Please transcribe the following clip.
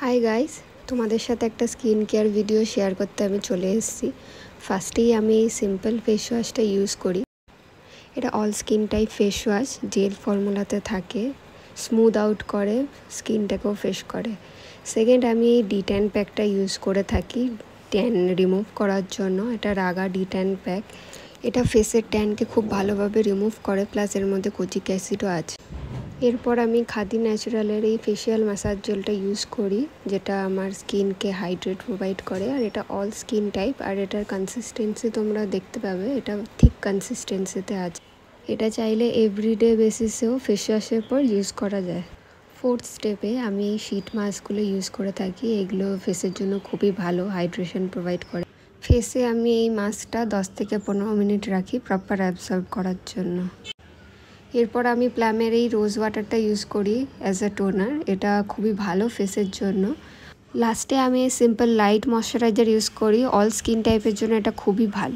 Hi guys, তোমাদের সাথে একটা স্কিন কেয়ার ভিডিও শেয়ার করতে আমি চলে এসেছি। ফার্স্টেই আমি এই সিম্পল ফেস ওয়াশটা ইউজ করি। এটা all skin type face wash, gel ফর্মুলাতে থাকে, স্মুথ আউট করে, স্কিনটাকেও ফ্রেশ করে। সেকেন্ড, আমি এই ডিট্যান প্যাকটা ইউজ করে থাকি ট্যান রিমুভ করার জন্য। এটা রাগা ডিট্যান প্যাক। এটা ফেসের ট্যানকে খুব ভালোভাবে রিমুভ করে, প্লাস এর মধ্যে কোচিক অ্যাসিডও আছে। এরপর আমি খাদি ন্যাচারালের এই ফেশিয়াল ম্যাসাজ জেলটা ইউজ করি, যেটা আমার স্কিনকে হাইড্রেট প্রোভাইড করে। আর এটা অল স্কিন টাইপ, আর এটার কনসিস্টেন্সি তোমরা দেখতে পাবে, এটা ঠিক কনসিস্টেন্সিতে আছে। এটা চাইলে এভরিডে বেসিসেও ফেস ওয়াশের পর ইউজ করা যায়। ফোর্থ স্টেপে আমি এই শিট মাস্কগুলো ইউজ করে থাকি। এগুলো ফেসের জন্য খুবই ভালো, হাইড্রেশন প্রোভাইড করে। ফেসে আমি এই মাস্কটা 10 থেকে 15 মিনিট রাখি প্রপার অ্যাবসর্ব করার জন্য। এরপর আমি প্লামের এই রোজ ওয়াটারটা ইউজ করি অ্যাজ আ টোনার। এটা খুবই ভালো ফেসের জন্য। লাস্টে আমি সিম্পল লাইট ময়শ্চারাইজার ইউজ করি, অল স্কিন টাইপের জন্য এটা খুবই ভালো।